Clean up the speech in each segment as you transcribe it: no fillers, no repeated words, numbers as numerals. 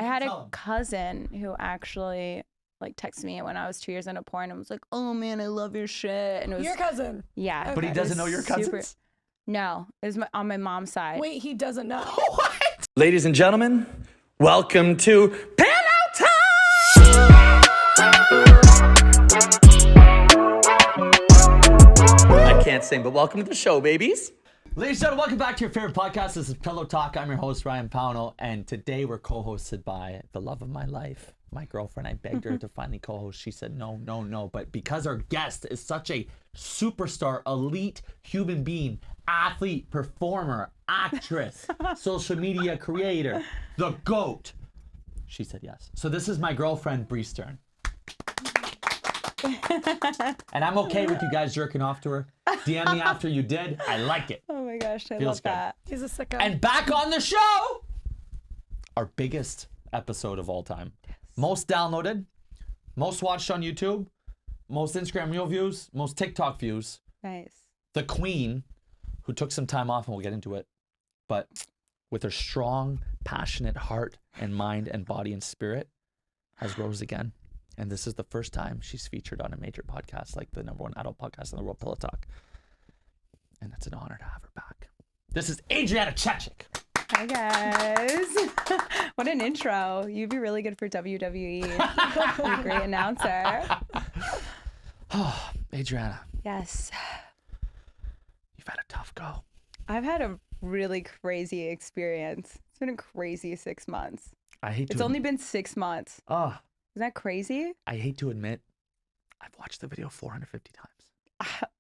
had a cousin who actually like texted me when I was 2 years into porn and was like, "Oh man, I love your shit." And it was your cousin. Yeah. Okay. But he doesn't know your cousins? No, it was on my mom's side. Wait, he doesn't know. What? Ladies and gentlemen, welcome to Pillow Talk! I can't sing, but welcome to the show, babies. Ladies and gentlemen, welcome back to your favorite podcast. This is Pillow Talk. I'm your host, Ryan Pauno, and today we're co-hosted by the love of my life, my girlfriend. I begged her to finally co-host. She said no. But because our guest is such a superstar, elite human being, athlete, performer, actress, social media creator, the GOAT, she said yes. So this is my girlfriend, Bree Stern. And I'm okay with you guys jerking off to her. DM me after you did. I like it. Oh my gosh, I Feels love good. that. He's a sicko. And back on the show, our biggest episode of all time. Most downloaded, most watched on YouTube, most Instagram Reel views, most TikTok views. Nice. The queen, who took some time off, and we'll get into it, but with her strong, passionate heart and mind and body and spirit, has rose again. And this is the first time she's featured on a major podcast, like the #1 adult podcast in the world, Pillow Talk. And it's an honor to have her back. This is Adriana Chechik. Hi guys. What an intro. You'd be really good for WWE. You're a great announcer. Oh, Adriana, Yes. you've had a tough go. I've had a really crazy experience. It's been a crazy 6 months. I hate to It's only been 6 months. Oh, Isn't that crazy? I hate to admit, I've watched the video 450 times.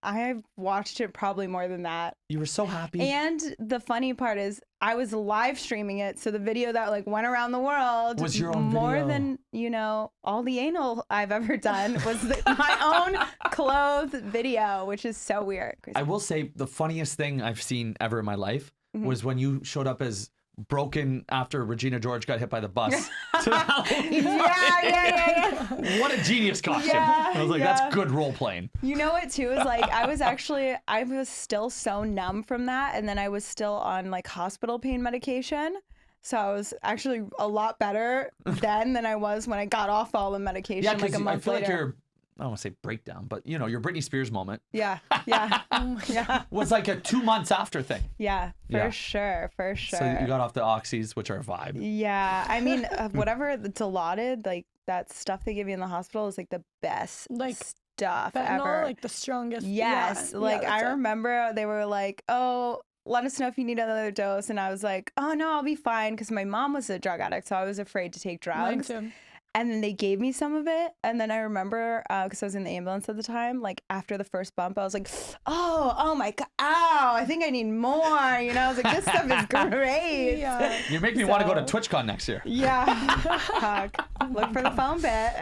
I've watched it probably more than that. You were so happy. And the funny part is I was live streaming it. So the video that like went around the world Was your own more video. than, you know, all the anal I've ever done was my own clothed video, which is so weird. I will say the funniest thing I've seen ever in my life was when you showed up as broken after Regina George got hit by the bus. To the Halloween party. Yeah. What a genius costume. Yeah, I was like, yeah. that's good role playing. You know what too is like I was still so numb from that, and then I was still on like hospital pain medication. So I was actually a lot better then than I was when I got off all the medication Yeah, like because a month I feel like later. I don't want to say breakdown, but you know, your Britney Spears moment Yeah. Yeah, was like a 2 months after thing. yeah, for Yeah. sure. So you got off the oxys, which are a vibe. Yeah, I mean, whatever it's allotted, like that stuff they give you in the hospital is like the best Like, stuff fentanyl, ever. like the strongest. Yes, yeah, like yeah, I that's it. remember they were like, "Oh, let us know if you need another dose," and I was like, "Oh no, I'll be fine," because my mom was a drug addict, so I was afraid to take Mine drugs. too. And then they gave me some of it, and then I remember because I was in the ambulance at the time, like after the first bump, I was like, "Oh my god, ow! I think I need more." You know, I was like, "This stuff is great." Yeah. You make me want to go to So- Twitchcon next year. Yeah. Fuck. Look for the phone bit.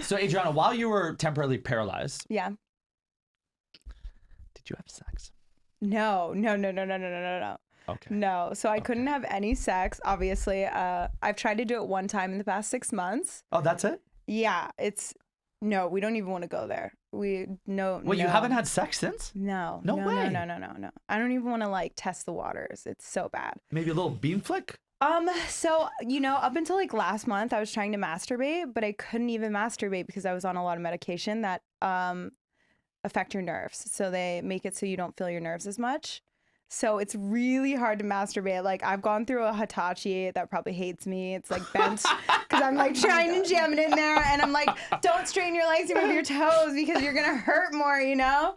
So Adriana, while you were temporarily paralyzed, Yeah. did you have sex? No. Okay. No, so I couldn't have any sex, obviously. I've tried to do it one time in the past 6 months. Oh, that's it? Yeah, no, we don't even want to go there. Wait, No. you haven't had sex since? No. No way. No. I don't even want to like test the waters. It's so bad. Maybe a little beam flick? So, you know, up until like last month, I was trying to masturbate, but I couldn't even masturbate because I was on a lot of medication that affect your nerves. So they make it so you don't feel your nerves as much. So it's really hard to masturbate. Like I've gone through a Hitachi that probably hates me. It's like bent because I'm like trying to jam it in there, and I'm like, don't strain your legs and move your toes because you're gonna hurt more, you know?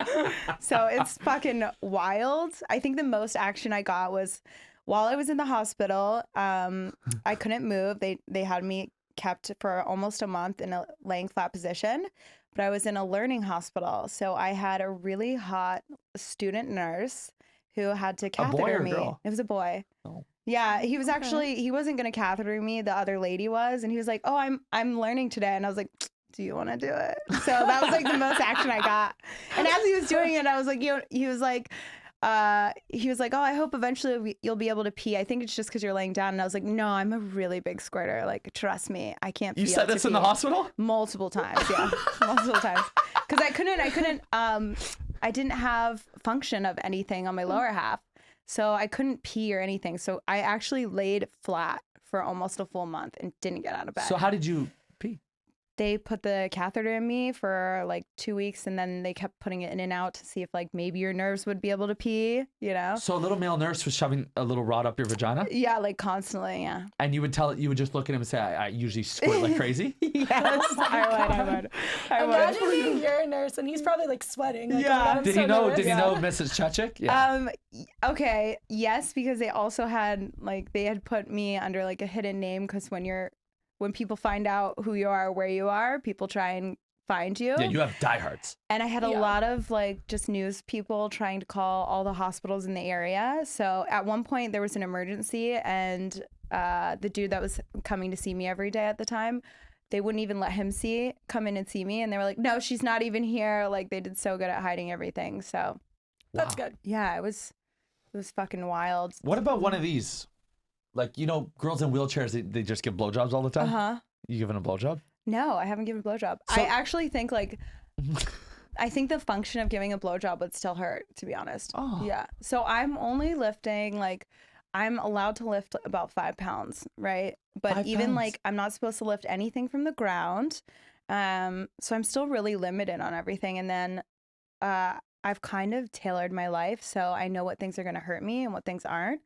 So it's fucking wild. I think the most action I got was while I was in the hospital. I couldn't move. They had me kept for almost a month in a laying flat position, but I was in a learning hospital. So I had a really hot student nurse who had to catheter boy or me. girl? It was a boy. Oh. Yeah, he was actually, he wasn't going to catheter me. The other lady was. And he was like, "Oh, I'm learning today." And I was like, "Do you want to do it?" So that was like the most action I got. And as he was doing it, I was like, he was like, "Oh, I hope eventually you'll be able to pee. I think it's just because you're laying down." And I was like, "No, I'm a really big squirter. Like, trust me, I can't." You feel said to this in the pee." hospital? Multiple times, yeah, multiple times. Because I didn't have function of anything on my lower half, so I couldn't pee or anything. So I actually laid flat for almost a full month and didn't get out of bed. So how did you pee? They put the catheter in me for like 2 weeks, and then they kept putting it in and out to see if like maybe your nerves would be able to pee, you know? So a little male nurse was shoving a little rod up your vagina? Yeah, like constantly, yeah. And you would just look at him and say, I usually squirt like crazy? Yes, I would. Imagine being your nurse and he's probably like sweating. Like, Yeah. oh my God, I'm Did so he know? nervous. Did he know Mrs. Chechik? Yeah. Okay, yes, because they also had like they had put me under like a hidden name because when people find out who you are, where you are, people try and find you. Yeah, you have diehards. And I had a lot of like just news people trying to call all the hospitals in the area. So at one point there was an emergency, and the dude that was coming to see me every day at the time, they wouldn't even let him come in and see me. And they were like, no, she's not even here. Like they did so good at hiding everything. So That's good. yeah, it was fucking wild. What about one of these? Like, you know, girls in wheelchairs, they just give blowjobs all the time? Uh-huh. You giving a blowjob? No, I haven't given a blowjob. So- I actually think like, I think the function of giving a blowjob would still hurt, to be honest. Oh. Yeah. So I'm only lifting like, I'm allowed to lift about 5 pounds, right? But 5 even pounds? like, I'm not supposed to lift anything from the ground. So I'm still really limited on everything. And then I've kind of tailored my life, so I know what things are going to hurt me and what things aren't.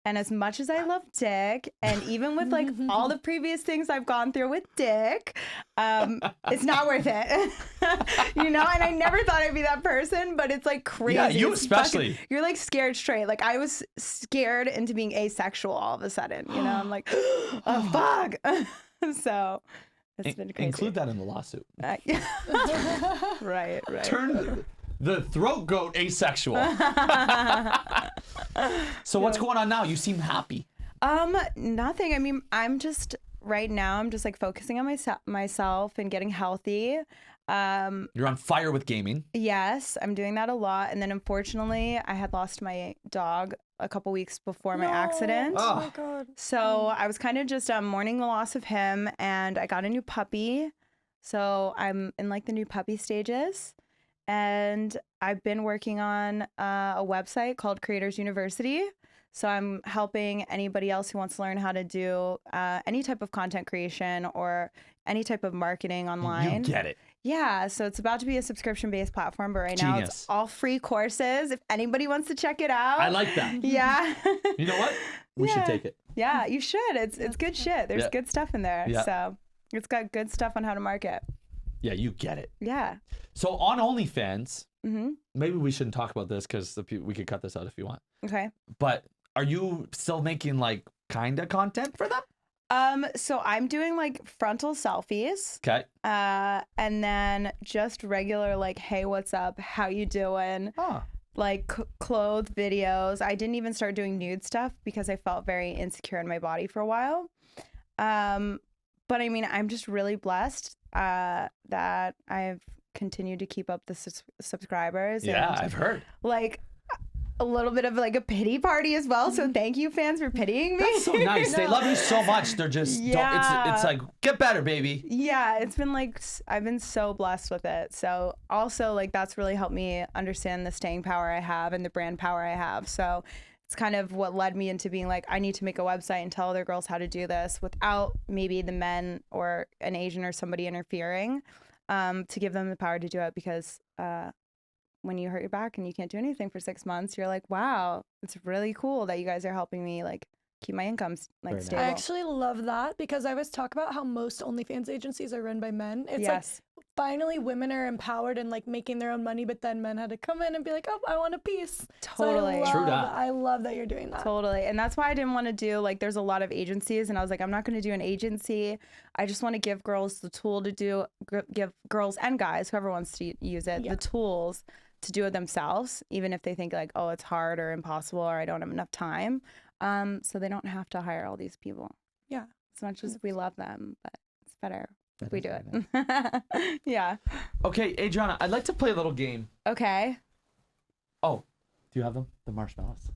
And as much as I love dick, and even with like all the previous things I've gone through with dick, it's not worth it. You know, and I never thought I'd be that person, but it's like crazy. Yeah, you It's especially. you're like scared straight. Like I was scared into being asexual all of a sudden. You know, I'm like, oh, fuck. So it's been crazy. Include that in the lawsuit. Yeah. Right. Turn the throat goat asexual. So what's going on now? You seem happy. Nothing. I mean, I'm just right now. I'm just like focusing on myself and getting healthy. You're on fire with gaming. Yes, I'm doing that a lot. And then unfortunately, I had lost my dog a couple weeks before my accident. Oh my God. So I was kind of just mourning the loss of him, and I got a new puppy. So I'm in like the new puppy stages. And I've been working on a website called Creators University. So I'm helping anybody else who wants to learn how to do any type of content creation or any type of marketing online. You get it. Yeah, so it's about to be a subscription-based platform, but right now Genius. it's all free courses. If anybody wants to check it out. I like that. Yeah. You know what? We should Yeah. take it. Yeah, you should. It's good shit. There's Yeah. good stuff in there. Yeah. So it's got good stuff on how to market. Yeah, you get it. Yeah. So on OnlyFans, Mm-hmm. maybe we shouldn't talk about this because we could cut this out if you want. Okay. But are you still making like kind of content for them? So I'm doing like frontal selfies. Okay. And then just regular like, hey, what's up? How you doing? Oh. Like clothed videos. I didn't even start doing nude stuff because I felt very insecure in my body for a while. But I mean, I'm just really blessed that I've continued to keep up the subscribers. Yeah, and, I've heard. like a little bit of like a pity party as well. So thank you, fans, for pitying me. That's so nice. They love you so much. They're just Yeah. it's like get better, baby. Yeah, it's been like I've been so blessed with it. So also like that's really helped me understand the staying power I have and the brand power I have. So it's kind of what led me into being like, I need to make a website and tell other girls how to do this without maybe the men or an Asian or somebody interfering, to give them the power to do it. Because when you hurt your back and you can't do anything for 6 months, you're like, wow, it's really cool that you guys are helping me like keep my income like Very nice. stable. I actually love that because I always talk about how most OnlyFans agencies are run by men. It's Yes. like finally women are empowered and like making their own money, but then men had to come in and be like, oh, I want a piece. Totally. So True that. I love that you're doing that. Totally. And that's why I didn't want to do like there's a lot of agencies and I was like, I'm not going to do an agency. I just want to give girls the tool to give girls and guys, whoever wants to use it, Yeah. the tools to do it themselves, even if they think like, oh, it's hard or impossible or I don't have enough time. So they don't have to hire all these people. Yeah. As much as we love them, but it's better if That we is do very it. Yeah. Okay, Adriana, I'd like to play a little game. Okay. Oh, do you have them? The marshmallows.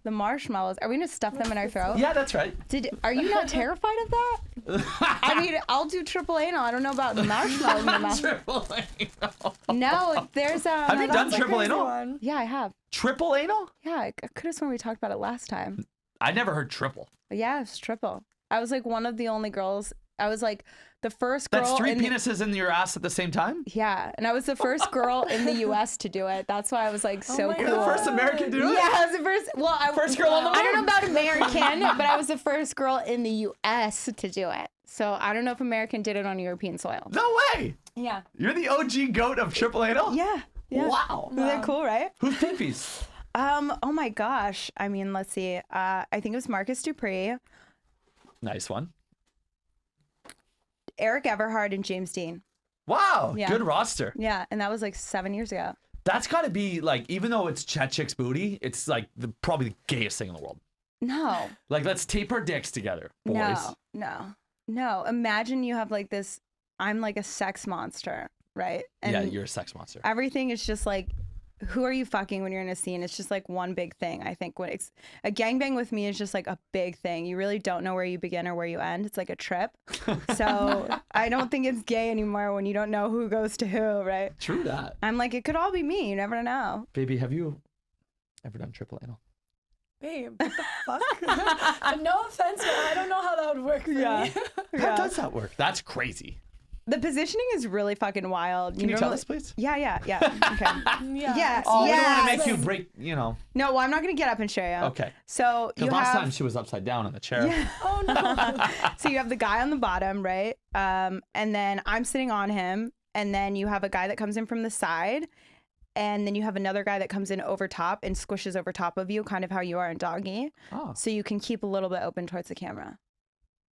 The marshmallows. Are we going to stuff them in our throat? Yeah, that's right. Are you not terrified of that? I mean, I'll do triple anal. I don't know about the marshmallows in my mouth. Triple anal. No, there's Have you done That's a triple crazy anal? one. Yeah, I have. Triple anal? Yeah, I could have sworn we talked about it last time. I never heard triple. But yeah, it's triple. I was like one of the only girls. I was like the first girl. That's 3 in penises in your ass at the same time? Yeah, and I was the first girl in the U.S. to do it. That's why I was like so my cool. You're the first American to do it? Yeah, I was the first. Well, First girl on the I don't know moon. about American, but I was the first girl in the U.S. to do it. So I don't know if American did it on European soil. No way. Yeah. You're the OG goat of triple anal? Yeah. Yeah. Wow. Isn't that cool, right? Who's peepees? Oh my gosh. I mean, let's see. I think it was Marcus Dupree, Nice one. Eric Everhard, and James Dean. Wow. Yeah. Good roster. Yeah, and that was like 7 years ago. That's got to be like, even though it's Chechik's booty, it's like probably the gayest thing in the world. No. Like, let's tape our dicks together, boys. No. Imagine you have like this. I'm like a sex monster, right? And Yeah, you're a sex monster. everything is just like, who are you fucking when you're in a scene? It's just like one big thing. I think when it's a gangbang with me is just like a big thing. You really don't know where you begin or where you end. It's like a trip. So I don't think it's gay anymore when you don't know who goes to who, right? True that. I'm like, it could all be me. You never know. Baby, have you ever done triple anal? Babe, what the fuck? No offense, but I don't know how that would work for me. How Yeah. does that work? That's crazy. The positioning is really fucking wild. Can you tell us, please? Yeah. Okay. Yeah. Yes. Oh, we don't want to yes. make you break, you know. No, well, I'm not going to get up and show you. Okay. So you Because last have... time she was upside down in the chair. Oh no. So you have the guy on the bottom, right? And then I'm sitting on him. And then you have a guy that comes in from the side. And then you have another guy that comes in over top and squishes over top of you, kind of how you are in doggy. Oh. So you can keep a little bit open towards the camera.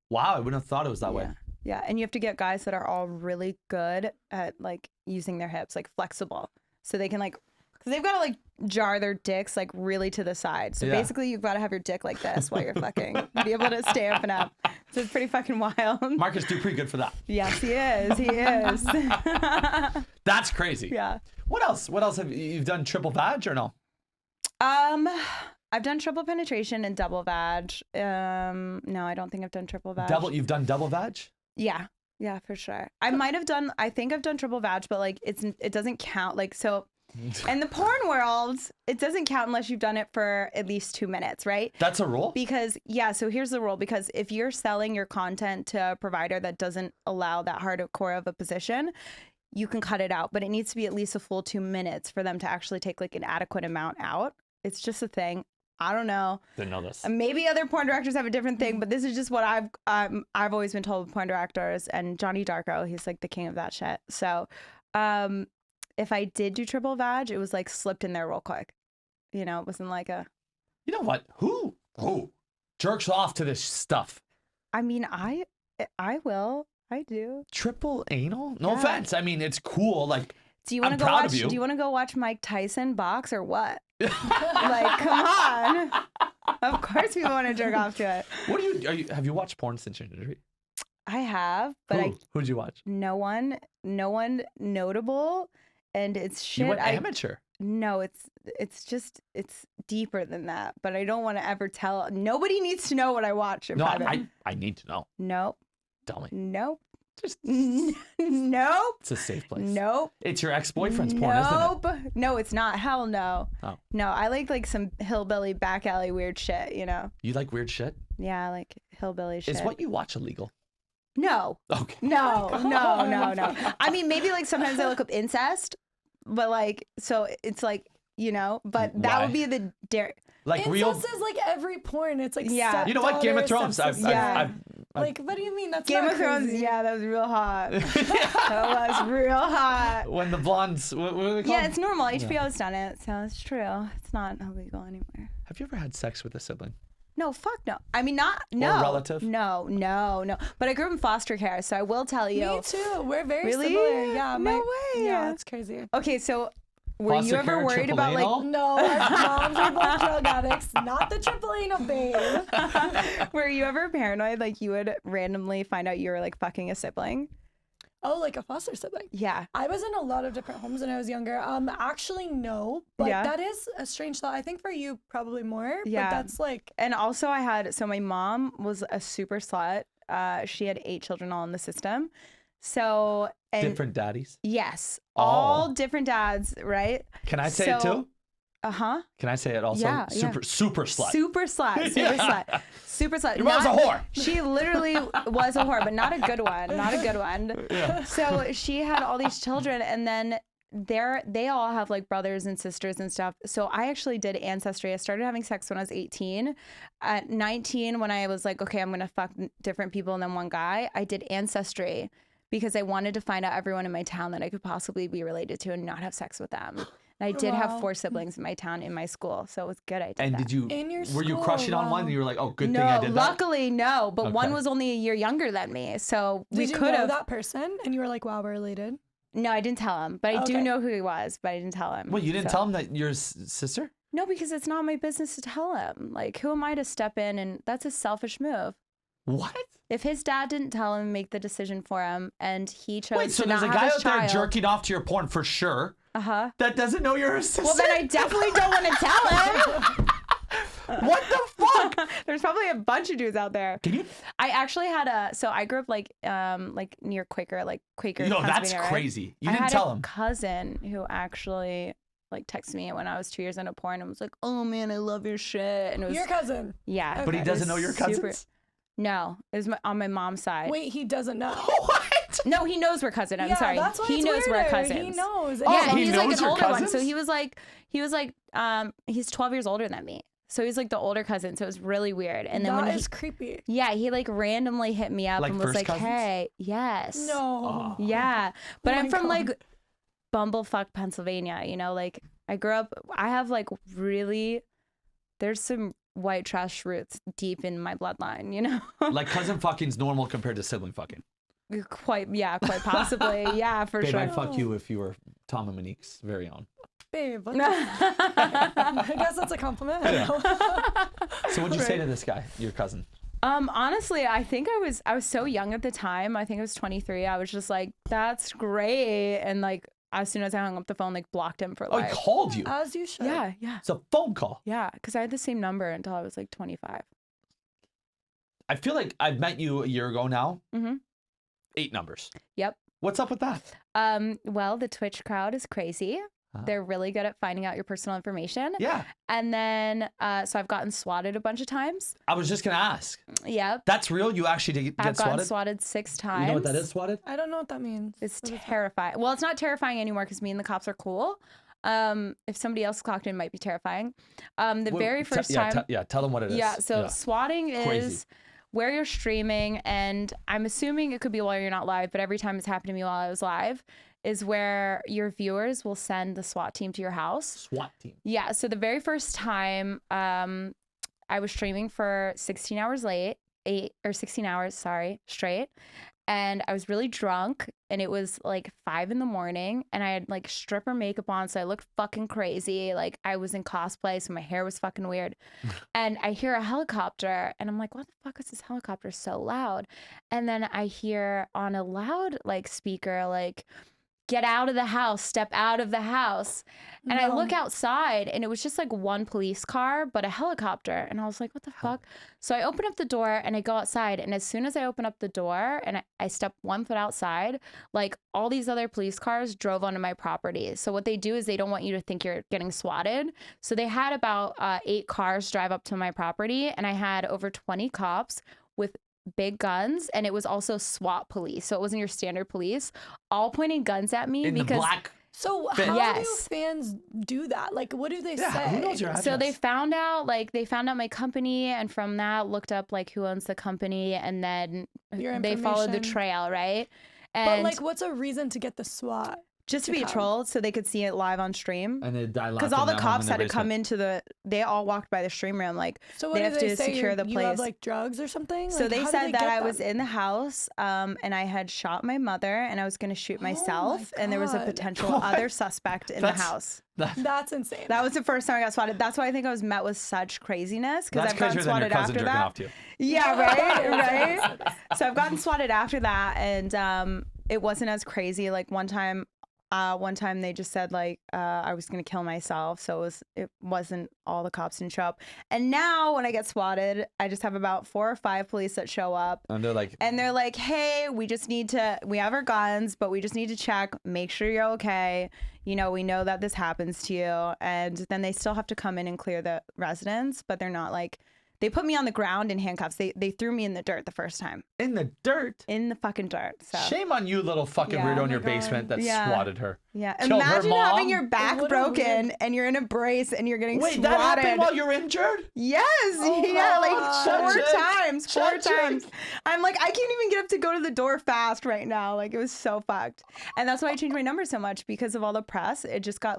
Wow, I wouldn't have thought it was that way. Yeah. And you have to get guys that are all really good at like using their hips, like flexible. So they can like, because they've got to like jar their dicks like really to the side. So Yeah. basically you've got to have your dick like this while you're fucking. Be able to stay up and up. So it's pretty fucking wild. Marcus Dupree, good for that. Yes, he is. He is. That's crazy. Yeah. What else? What else have you've done? Triple vag or no? I've done triple penetration and double vag. No, I don't think I've done triple vag. You've done double vag? Yeah. Yeah, for sure. I think I've done triple vag, but like it doesn't count. Like, so in the porn world, it doesn't count unless you've done it for at least 2 minutes, right? That's a rule? Because, yeah, so here's the rule. Because if you're selling your content to a provider that doesn't allow that hardcore of a position, you can cut it out, but it needs to be at least a full 2 minutes for them to actually take like an adequate amount out. It's just a thing. I don't know. Didn't know this. Maybe other porn directors have a different thing, but this is just what I've always been told with porn directors. And Johnny Darko, he's like the king of that shit. So, if I did do triple vag, it was like slipped in there real quick. You know, it wasn't like a. You know what? Who jerks off to this stuff? I mean, I will. I do. Triple anal? No Yeah. offense. I mean, it's cool. Like, Do you want I'm to go proud watch? of you. Do you want to go watch Mike Tyson box or what? Like, come on. Of course, people want to jerk off to it. what do you have you watched porn since your injury? I have, but Who'd you watch? no one notable, and it's shit. You went amateur. No, it's just it's deeper than that. But I don't want to ever tell. Nobody needs to know what I watch in No, private. I need to know. Nope. Tell me. Nope. Just Nope. it's a safe place. Nope. It's your ex-boyfriend's porn, isn't it? Nope. No, it's not. Hell no. Oh. No, I like some hillbilly back alley weird shit, you know? You like weird shit? Yeah, I like hillbilly shit. Is what you watch illegal? No. Okay. No. I mean, maybe like sometimes I look up incest, but like, so it's like, you know, but that Why? would be the dare. Like Incest real. is like every porn. It's like Yeah. You know what? Game of stepdaughter, Thrones. I've stepsister. Yeah. Like, what do you mean? That's Game not of Thrones, crazy. yeah, that was real hot. That was real hot. when the blondes. What are they called? Yeah, it's normal. HBO's done it, so it's true. It's not illegal anywhere. Have you ever had sex with a sibling? No, fuck no. I mean, no. a relative? No. But I grew up in foster care, so I will tell you. Me too. We're very Really? similar. Yeah. No way. Yeah, it's crazy. Okay, so were Foster you ever care, worried triple about anal? like? No, our moms are both drug addicts. Not the triple anal, babe. Were you ever paranoid? Like you would randomly find out you were like fucking a sibling? Oh, like a foster sibling. Yeah. I was in a lot of different homes when I was younger. Actually, no, but Yeah. that is a strange thought. I think for you, probably more. Yeah. But that's like, And also so my mom was a super slut. She had 8 children all in the system. So, and Different daddies. yes, Oh. all different dads, right? Can I say it So- too? Can I say it also? Yeah, super slut. Super slut. Super slut. Your mom's a whore. She literally was a whore, but not a good one. Not a good one. Yeah. So she had all these children, and then they all have like brothers and sisters and stuff. So I actually did ancestry. I started having sex when I was 18. At 19, when I was like, okay, I'm gonna fuck different people and then one guy, I did ancestry because I wanted to find out everyone in my town that I could possibly be related to and not have sex with them. And I did have 4 siblings in my town, in my school, so it was good. I did that. Did you? In your were you school, crushing on one? And you were like, oh, good thing I did that. Luckily, no. But one Okay. was only a year younger than me, so we Did you could know have. that person and you were like, wow, we're related? No, I didn't tell him, but I do Okay. know who he was, but I didn't tell him. Well, you didn't so. tell him that you're his sister? No, because it's not my business to tell him. Like, who am I to step in? And that's a selfish move. What? If his dad didn't tell him, make the decision for him, and he chose Wait, so to there's not a have guy his out there child. jerking off to your porn for sure that doesn't know you're his sister? Well, then I definitely don't want to tell him. What the fuck? There's probably a bunch of dudes out there. Can you? I actually had so I grew up like near Quaker, No, that's Pennsylvania, right? crazy. You I didn't had tell a him. cousin who actually like texted me when I was 2 years into porn and was like, "Oh man, I love your shit." And it was Your cousin. yeah, But he it doesn't was know your super- cousins? No, it was on my mom's side. Wait, he doesn't know. What? No, he knows we're cousin. I'm Yeah, sorry. that's why He it's knows we're weirder. cousins. He knows. Oh, Yeah, and he he's like knows an your older one. cousins? So he was like he's 12 years older than me. So he's like the older cousin. So it was really weird. And then That when is creepy. he like randomly hit me up Like and was first like, cousins? "Hey, yes, No. yeah." But Oh I'm my from God. like Bumblefuck, Pennsylvania. You know, like I grew up. I have like really. There's some white trash roots deep in my bloodline. You know, Like cousin fucking's normal compared to sibling fucking. quite possibly, yeah, for Babe, sure. I'd fuck you if you were Tom and Monique's very own. Babe, what the I guess that's a compliment. I don't know. So what'd you say to this guy, your cousin? Honestly, I think I was so young at the time. I think I was 23. I was just like, "That's great," and like as soon as I hung up the phone, like blocked him for Oh, he life. called you. As you should. Yeah, It's a phone call. yeah, because I had the same number until I was like 25. I feel like I've met you a year ago now. Mm-hmm. 8 numbers. Yep. What's up with that? Well, the Twitch crowd is crazy. They're really good at finding out your personal information. Yeah. And then, so I've gotten swatted a bunch of times. I was just gonna ask. Yep. That's real? You actually did I've get gotten swatted? swatted 6 times. You know what that is, swatted? I don't know what that means. It's terrifying. Well, it's not terrifying anymore because me and the cops are cool. If somebody else clocked in, it might be terrifying. The very first time. Tell them what it is. Yeah, so swatting Crazy. is where you're streaming, and I'm assuming it could be while you're not live, but every time it's happened to me while I was live, is where your viewers will send the SWAT team to your house. SWAT team. Yeah, so the very first time I was streaming for 16 hours straight, and I was really drunk, and it was like 5 a.m, and I had like stripper makeup on, so I looked fucking crazy. Like I was in cosplay, so my hair was fucking weird. And I hear a helicopter, and I'm like, what the fuck is this helicopter so loud? And then I hear on a loud like speaker, like, "Get out of the house, step out of the house." And I look outside, and it was just like one police car, but a helicopter. And I was like, what the fuck? So I open up the door and I go outside. And as soon as I open up the door and I step 1 foot outside, like all these other police cars drove onto my property. So what they do is they don't want you to think you're getting swatted. So they had about 8 cars drive up to my property, and I had over 20 cops with big guns, and it was also SWAT police, so it wasn't your standard police, all pointing guns at me In because the black. So how do Yes. fans do that? Like, what do they Yeah, say? who knows your address? so they found out my company, and from that looked up like who owns the company, and then Your they followed the information. trail, right? But And like, what's a reason to get the SWAT? just to to be a come? troll so they could see it live on stream. And they die Because all the cops had to come into they all walked by the stream room, like So what they do have they to say? secure the You have place. like drugs or something? So Like, they how do said that get I was them? in the house, and I had shot my mother, and I was going to shoot myself, and there was a God. potential other suspect in the house. That's insane. That was the first time I got swatted. That's why I think I was met with such craziness, because That's I've gotten crazier than your swatted cousin after jerking that. off to you. Yeah, right. So I've gotten swatted after that, and it wasn't as crazy. Like one time, one time they just said like I was gonna kill myself, so it wasn't all the cops didn't show up. And now when I get swatted, I just have about 4 or 5 police that show up, And they're like, hey, we have our guns, but we just need to check, make sure you're okay. You know, we know that this happens to you, and then they still have to come in and clear the residence, but they're not like. They put me on the ground in handcuffs. They threw me in the dirt the first time. in the dirt. In the fucking dirt. So Shame on you, little fucking Yeah. weirdo Oh in my your God. basement that Yeah. swatted her. yeah. Killed her Imagine mom? having your back What a broken weird- and you're in a brace and you're getting Wait, swatted. that happened while you're injured? Yes, Oh yeah, my like God. 4 Chechik. times, 4 Chechik. times. I'm like, I can't even get up to go to the door fast right now. Like, it was so fucked. And that's why I changed my number so much, because of all the press. It just got,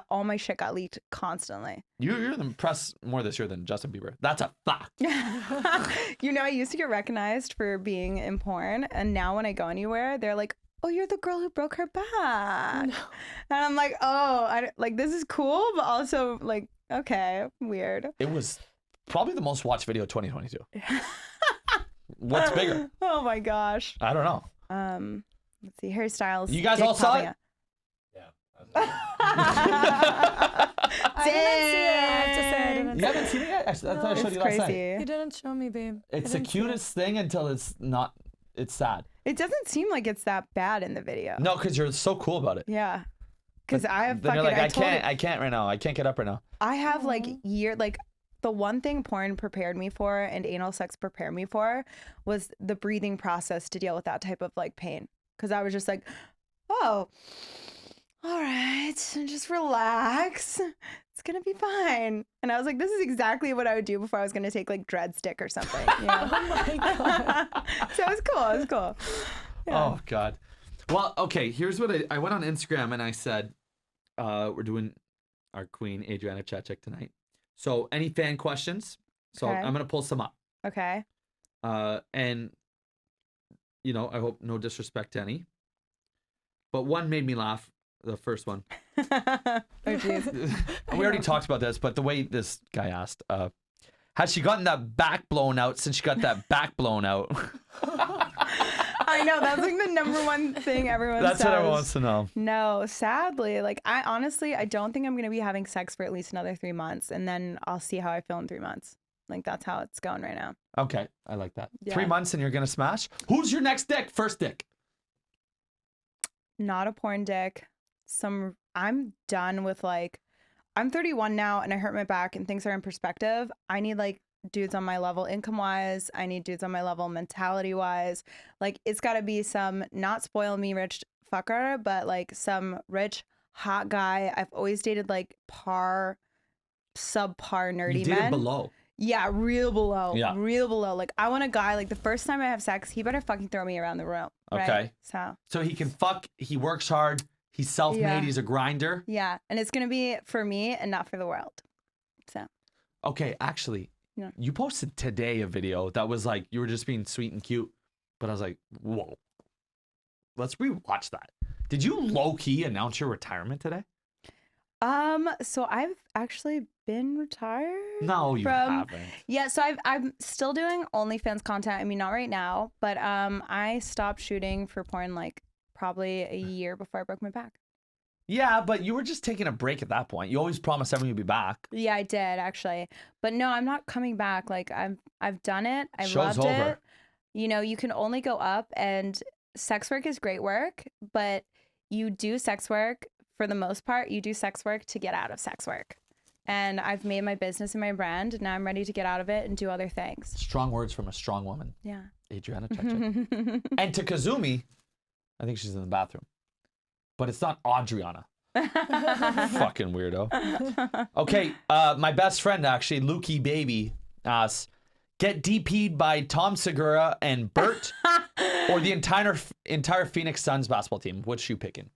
all my shit got leaked constantly. You're in the press more this year than Justin Bieber. That's a fact. You know, I used to get recognized for being in porn, and now when I go anywhere, they're like, oh, you're the girl who broke her back. And I'm like, oh, like, this is cool, but also, like, okay, weird. It was probably the most watched video of 2022. What's bigger? Oh my gosh. I don't know. Let's see, hairstyles. You guys dick all saw popping it? out. I didn't see it. I have to say I didn't You see haven't seen it yet? I thought I showed It's you last night. crazy. You didn't show me, babe. I It's the didn't see it. cutest thing until it's not. It's sad. It doesn't seem like it's that bad in the video. No, because you're so cool about it. Yeah. Because I have Then fucking, you're like, I told it- I can't right now. I can't get up right now. I have like the one thing porn prepared me for and anal sex prepared me for was the breathing process to deal with that type of like pain. Because I was just like, oh, all right, just relax. It's gonna be fine. And I was like, this is exactly what I would do before I was gonna take like dread stick or something. You know? Oh my God. So it was cool. It was cool. Yeah. Oh God. Well, okay. Here's what I went on Instagram and I said, we're doing our queen Adriana Chechik tonight. So any fan questions? So Okay. I'm gonna pull some up. Okay. And you know, I hope no disrespect to any. But one made me laugh. The first one. Oh jeez. We already talked about this, but the way this guy asked, has she gotten that back blown out since she got that back blown out? I know, that's like the number one thing everyone That's says. what everyone wants to know. No, sadly, like I honestly don't think I'm gonna be having sex for at least another 3 months, and then I'll see how I feel in 3 months. Like that's how it's going right now. Okay, I like that. Yeah. 3 months and you're gonna smash? Who's your next dick? First dick. Not a porn dick. I'm done with like, I'm 31 now and I hurt my back and things are in perspective. I need like dudes on my level income wise. I need dudes on my level mentality wise. Like it's gotta be some not spoil me rich fucker, but like some rich hot guy. I've always dated like subpar nerdy You did it men. below. Yeah, real below. Yeah. Real below. Like I want a guy like the first time I have sex, he better fucking throw me around the room. Right? Okay. So So he can fuck, he works hard, he's self-made, Yeah. he's a grinder. yeah, and it's gonna be for me and not for the world. So Okay, actually, Yeah. you posted today a video that was like, you were just being sweet and cute, but I was like, whoa. Let's rewatch that. Did you low-key announce your retirement today? so I've actually been retired. No, you haven't. Yeah, so I'm still doing OnlyFans content. I mean, not right now, but I stopped shooting for porn like probably a year before I broke my back. Yeah, but you were just taking a break at that point. You always promised everyone you'd be back. Yeah, I did actually, but no, I'm not coming back. Like I've done it. I Show's loved over. it. You know, you can only go up, and sex work is great work, but you do sex work for the most part. You do sex work to get out of sex work, and I've made my business and my brand. And now I'm ready to get out of it and do other things. Strong words from a strong woman, Yeah. Adriana Chechik. And to Kazumi, I think she's in the bathroom. But it's not Adriana. Fucking weirdo. Okay, my best friend actually, Lukey Baby, asks, get DP'd by Tom Segura and Bert or the entire Phoenix Suns basketball team? Which you picking?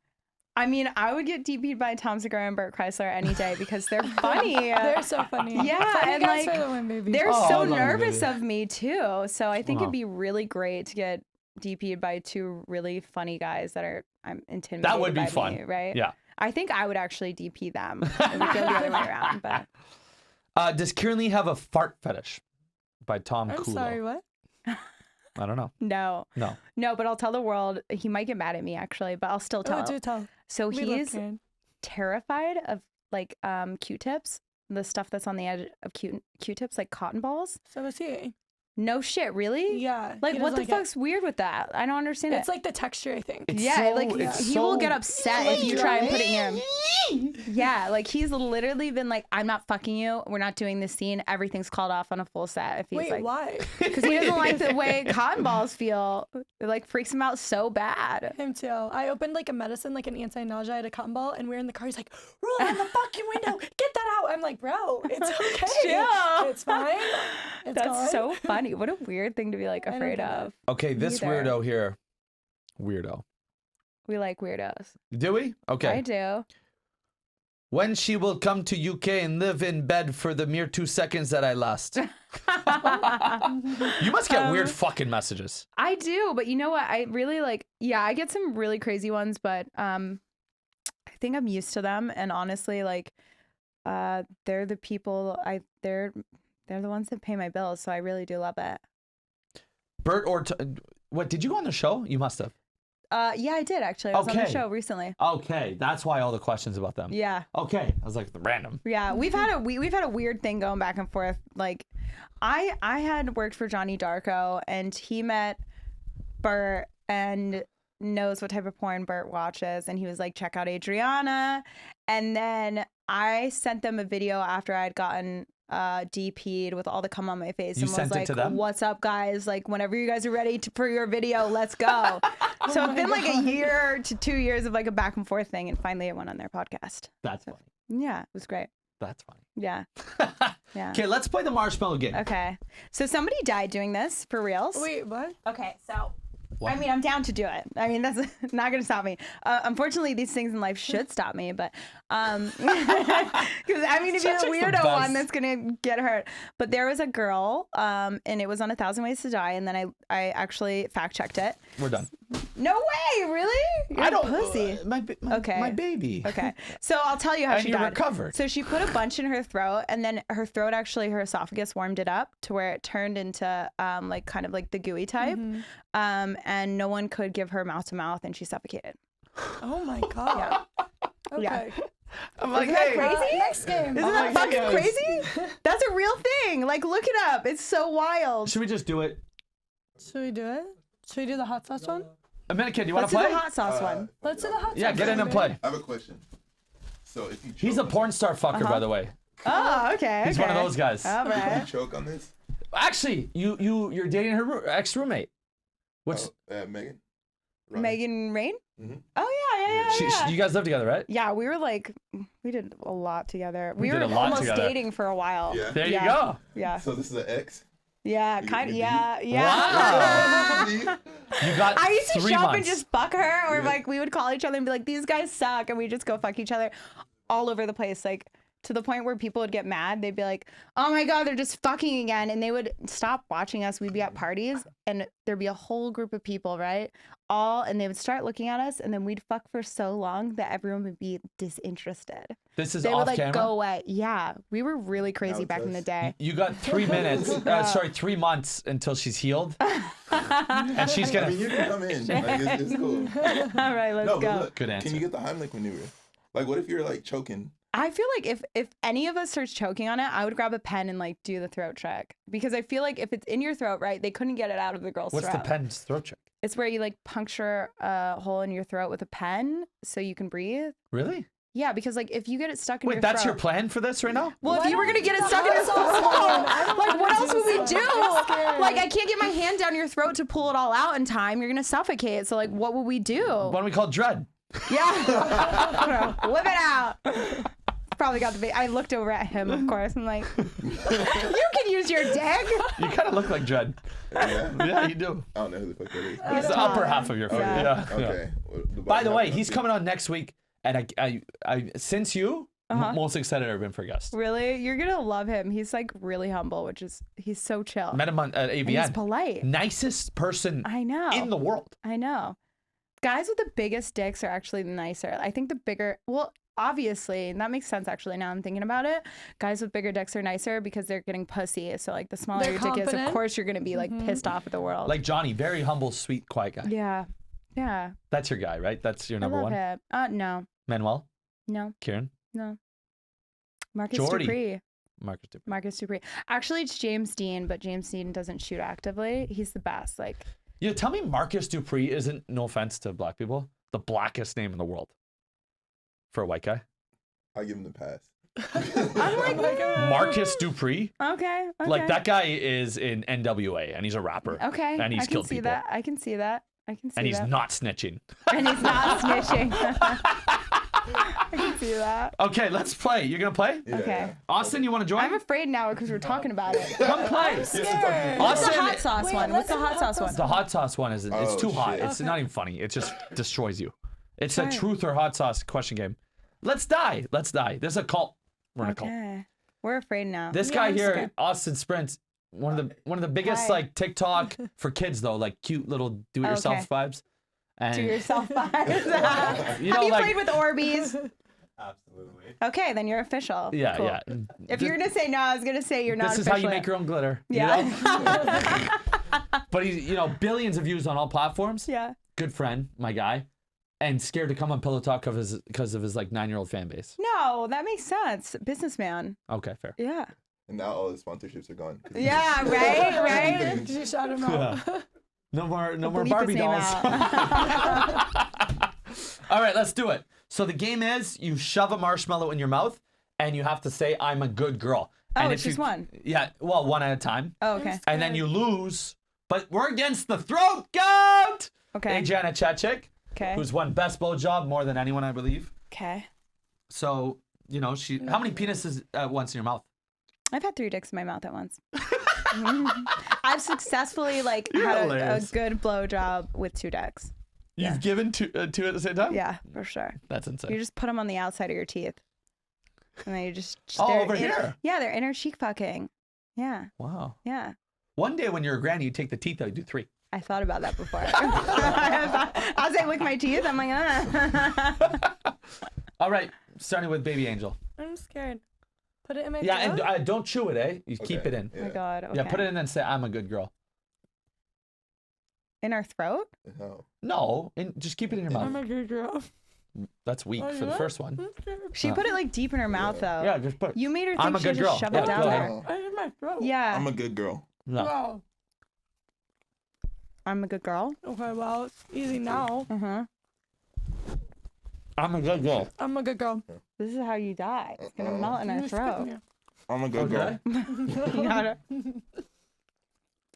I mean, I would get DP'd by Tom Segura and Bert Chrysler any day because they're funny. They're so funny. Yeah, Funny and, guys like, for the win, baby. They're Oh, I so love you, nervous baby. of me too. So I think Wow. it'd be really great to get DP'd by 2 really funny guys that are I'm intimidated That would be by fun. me, right? Yeah. I think I would actually DP them. It would go the other way around. But Does Kieran Lee have a fart fetish? By Tom I'm Kulo. sorry, what? I don't know. no. No. No, but I'll tell the world. He might get mad at me actually, but I'll still tell Oh, him. do tell. So We love he's Karen. terrified of like Q-tips, the stuff that's on the edge of Q-tips, like cotton balls. So is he. No shit, really? Yeah. Like he what the doesn't like fuck's weird with that? I don't understand it. it. It's like the texture, I think. It's Yeah, so- like it's he will so- get upset if you try and put it near him. Yeah, like he's literally been like, I'm not fucking you. We're not doing this scene. Everything's called off on a full set. If he's Wait, like, why? because he doesn't like the way cotton balls feel. It like freaks him out so bad. Him too. I opened like a medicine, like an anti-nausea at a cotton ball, and we're in the car. He's like, roll down the fucking window, get that out. I'm like, bro, it's okay. Chill. It's fine. It's That's gone. so funny. What a weird thing to be like don't afraid get of. Okay, this Neither. weirdo here. Weirdo. We like weirdos. Do we? Okay. I do. When she will come to UK and live in bed for the mere 2 seconds that I lost. You must get weird fucking messages. I do, but you know what? I really like, yeah, I get some really crazy ones, but I think I'm used to them. And honestly, like, they're the people they're the ones that pay my bills. So I really do love it. Bert or what? Did you go on the show? You must have. Yeah, I did actually. I was on the Okay. show recently. Okay, that's why all the questions about them. Yeah. Okay, I was like random. Yeah, we've had a weird thing going back and forth. Like, I had worked for Johnny Darko, and he met Bert and knows what type of porn Bert watches, and he was like, check out Adriana. And then I sent them a video after I'd gotten DP'd with all the cum on my face, You and was sent it like, to them? what's up, guys? Like, whenever you guys are ready for your video, let's go. So it's been like a year to 2 years of like a back and forth thing, and finally it went on their podcast. That's funny. Yeah, it was great. That's funny. Yeah. Yeah. Okay, let's play the marshmallow game. Okay. So somebody died doing this for reals. Wait, what? Okay. So, What? I mean, I'm down to do it. I mean, that's not going to stop me. Unfortunately, these things in life should stop me, but because I mean, to be Chechik's the the weirdo best. one that's going to get hurt. But there was a girl, and it was on 1,000 Ways to Die, and then I actually fact checked it. We're done. No way, really? You're I a don't. pussy. Okay. My baby. Okay. So I'll tell you how And she you died. recovered. So she put a bunch in her throat, and then her throat actually, her esophagus warmed it up to where it turned into like kind of like the gooey type. And no one could give her mouth to mouth, and she suffocated. Oh my god. Okay. I'm like, Isn't that hey, crazy? Next game. Isn't Oh that my fucking God. crazy? That's a real thing. Like, look it up. It's so wild. should we just do it? Should we do it? Should we do the hot sauce one? American, do you want Let's to do play? the hot sauce one. Let's do the hot sauce. Yeah, get in and play. I have a question. So if you choke He's a on porn star fucker, by the way. Oh, okay. He's one of those guys. All this, if right. you choke on this, Actually, you're dating her ex-roommate. What's Megan? Right. Megan Rain? Mhm. Oh, yeah. you guys live together, right? Yeah, we were like, we did a lot together. We did were a lot almost together. dating for a while. Yeah. There you Yeah. go. Yeah. So this is an ex? Yeah, You kind of. get Yeah. Wow. You got I used to 3 shop months. and just fuck her, or Yeah. like we would call each other and be like, "These guys suck," and we just go fuck each other all over the place, like to the point where people would get mad. They'd be like, "Oh my god, they're just fucking again," and they would stop watching us. We'd be at parties, and there'd be a whole group of people, right? And they would start looking at us, and then we'd fuck for so long that everyone would be disinterested. This is They off would like camera. go away. Yeah, we were really crazy Now back in it's the us. day. You got 3 minutes. Sorry, 3 months until she's healed, and she's I gonna. mean, you can come in. Like, it's cool. All right, let's No, go. but look, Good answer. can you get the Heimlich maneuver? Like, what if you're like choking? I feel like if any of us starts choking on it, I would grab a pen and like do the throat check, because I feel like if it's in your throat, right, they couldn't get it out of the girl's What's throat. the pen's throat check? It's where you like puncture a hole in your throat with a pen so you can breathe. Really? Yeah, because like if you get it stuck in your Wait, throat. that's your plan for this right now? Well, Why if you were don't gonna we get do it the stuck in his hot throat, sauce one? I don't like wanna what do else would we this do? one. I'm scared. Like I can't get my hand down your throat to pull it all out in time. You're gonna suffocate. So like, what would we do? Why don't we call Dread? Yeah, whip it out. Probably got the. I looked over at him, of course. I'm like, you can use your dick. You kind of look like Dread. Yeah. Yeah, you do. I don't know who the fuck that is. It's the upper half of your face. Yeah. Yeah. yeah. Okay. Well, By the bottom way, half he's of coming on next week, and I since you, most excited I've been for a guest. Really, you're gonna love him. He's like really humble, he's so chill. Met him at And he's AVN. polite. Nicest person I know. in the world. I know. Guys with the biggest dicks are actually the nicer. I think the bigger, well, obviously, and that makes sense actually now I'm thinking about it. Guys with bigger dicks are nicer because they're getting pussy. So like the smaller They're your dick is, of confident. course you're gonna be like pissed off at the world. Like Johnny, very humble, sweet, quiet guy. yeah. Yeah. That's your guy, right? That's your I number love one. it. No. Manuel, No. Kieran, No. Marcus Jordy. Dupree. Marcus Dupree. Marcus Dupree. Actually, it's James Dean, but James Dean doesn't shoot actively. He's the best. Like, You tell me Marcus Dupree isn't, no offense to black people, the blackest name in the world for a white guy. I give him the pass. I'm like, Marcus Dupree? okay. Like that guy is in NWA and he's a rapper. Okay. And he's I can killed see people. that. I can see that. I can see And he's that. not snitching. And he's not snitching. I can see that. Okay, let's play. You're going to play? Yeah, Okay. yeah. Austin, you want to join? I'm afraid now because we're talking about it. Come play. Scared. What's the Austin, hot sauce Wait, one? What's the hot sauce one? the hot sauce one is it's Oh, too hot. shit. It's not even funny. It just destroys you. It's a Right. truth or hot sauce question game. Let's die. Let's die. This is a cult. We're in a cult. Okay. We're afraid now. This Yeah, guy I'm here, scared. Austin Sprints, one of the biggest Hi. like TikTok for kids though, like cute little do-it-yourself Okay. vibes. And Do yourself vibes. You Have know, you like- played with Orbeez? Absolutely. Okay, then you're official. yeah, Cool. yeah. If you're gonna say no, I was gonna say you're not. This is how you official make your own glitter. Yeah. You know? But he's, billions of views on all platforms. Yeah. Good friend, my guy, and scared to come on Pillow Talk because of his like 9-year-old fan base. No, that makes sense. Businessman. Okay, fair. Yeah. And now all the sponsorships are gone. Yeah. Right. Right. Did you shout him out? No more Bleep Barbie his name dolls. out. All right, let's do it. So the game is you shove a marshmallow in your mouth and you have to say I'm a good girl. Oh, And it's if you- just one. Yeah, well, one at a time. Oh, okay. And then you lose, but we're against the throat goat. Okay. Adriana Chechik, Okay. who's won best blowjob more than anyone, I believe. Okay. So, how many penises at once in your mouth? I've had 3 dicks in my mouth at once. I've successfully had a hilarious. good blowjob with 2 dicks. You've given two at the same time? Yeah, for sure. That's insane. You just put them on the outside of your teeth, and then you just Oh, they're over here. Yeah, they're inner cheek fucking. Yeah, Wow. yeah. One day when you're a granny, you take the teeth out, you do 3. I thought about that before. As I lick my teeth, I'm like, All right, starting with Baby Angel. I'm scared. Put it in my Yeah, throat. and don't chew it, eh? You keep Okay. it in. Oh my god. Okay. Yeah, put it in and say, I'm a good girl. in our throat. No. No, just keep it in your I'm mouth. a good girl. That's weak Oh, for the yeah? first one. She put it deep in her mouth though. Yeah, just put. You made her I'm think a she good just girl. shoved Yeah, it down go there. ahead. I in my throat. Yeah. I'm a good girl. No. Wow. I'm a good girl. Okay, well, it's easy now. I'm a good girl. I'm a good girl. This is how you die. It's gonna melt in our You spit throat. me. I'm a good Okay. girl. You gotta-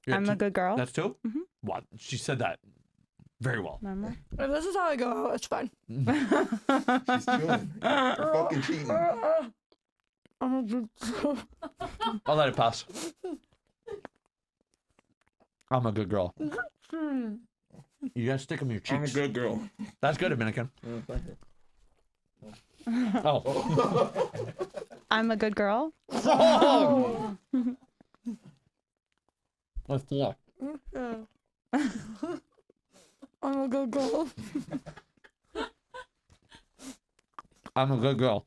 You're I'm two- a good girl. That's 2? What? She said that very well. Remember? If this is how I go out, it's fine. She's chewing. You're fucking cheating. I'm a good girl. I'll let it pass. I'm a good girl. You gotta stick them in your I'm a cheeks. good girl. That's good, Dominican. Yeah, thank you. Oh. I'm a good girl. Let's do it. Okay. I'm a good girl. I'm a good girl.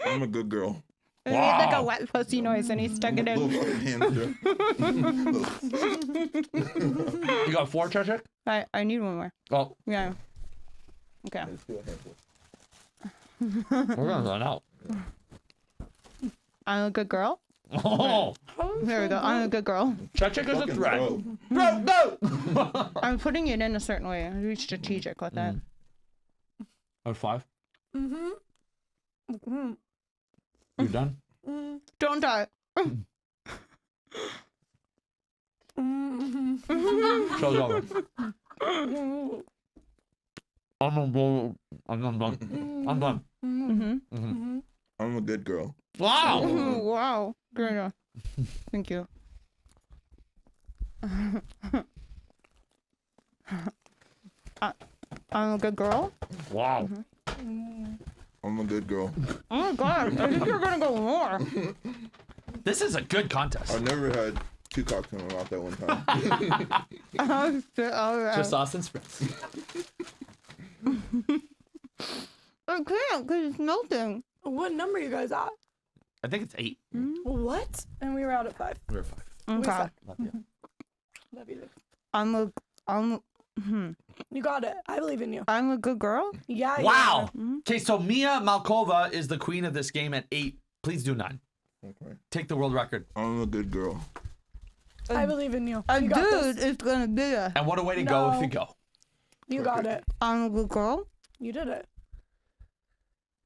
I'm a good girl. He made like a Wow. wet pussy noise and he stuck it Little in. fucking hamster. You got 4, Chechik? I need one more. Oh, Yeah. Okay. Let's do a handful. we're gonna run out. I'm a good girl. Oh, There we go. I'm a good girl. Chechik is a Fucking threat. throat. Bro, no! I'm putting it in a certain way. I'm be strategic with it. Oh, 5. Mm-hmm. Mm-hmm. You done? Don't die. Mm-hmm. Show's over. I'm done. I'm done. Mm-hmm. I'm a good girl. Wow. Wow. Good enough. Thank you. I'm a good girl. Wow. I'm a good girl. Oh my god. I think you're gonna go more. This is a good contest. I've never had 2 cocks in my mouth at one time. Just Austin Sprints. I can't because it's melting. What number you guys at? I think it's 8. What? And we were out at 5. We're 5. Okay. Love you. Love you. I'm You got it. I believe in you. I'm a good girl. Yeah. Wow. Okay, so Mia Malkova is the queen of this game at 8. Please do 9. Okay. Take the world record. I'm a good girl. I believe in you. A You got dude this. is gonna be a. And what a way to go if No. you go. You got it. I'm a good girl. You did it.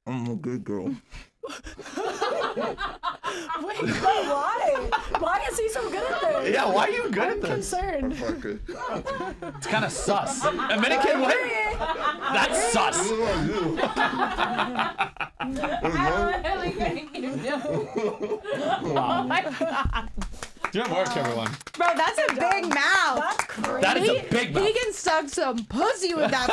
I'm a good girl. Wait, but why? Why is he so good at this? Yeah, why are you good I'm at this? concerned. Fucker. It's kind of sus. Dominican, what? That's sus. This is what I do. Oh my god. Good work, everyone. Bro, that's a big mouth. That's crazy. That is a big He mouth. can suck some pussy with that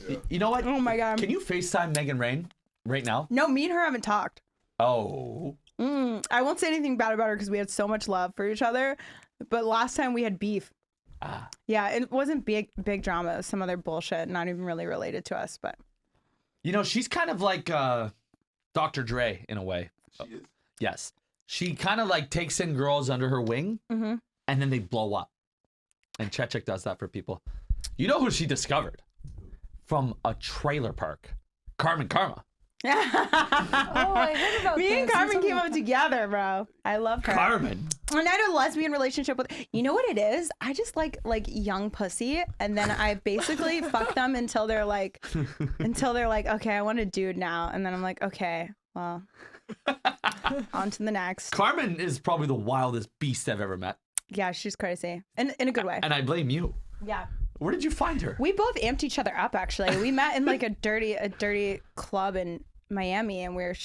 face. You know what? Oh my god. Can you FaceTime Megan Rain right now? No, me and her haven't talked. Oh. I won't say anything bad about her because we had so much love for each other. But last time we had beef. Ah. Yeah, it wasn't big drama. It was some other bullshit, not even really related to us. But You know, she's kind of like Dr. Dre in a way. She is. Yes. She kind of like takes in girls under her wing and then they blow up. And Chechik does that for people. You know who she discovered? From a trailer park. Carmen Karma. Oh, I heard about me and this. Carmen You came told up me. together, bro. I love her. Carmen. And I had a lesbian relationship with. You know what it is? I just like young pussy, and then I basically fuck them until they're like, okay, I want a dude now, and then I'm like, okay, well, on to the next. Carmen is probably the wildest beast I've ever met. Yeah, she's crazy, and in a good way. And I blame you. Yeah. Where did you find her? We both amped each other up. Actually, we met in like a dirty club in Miami, and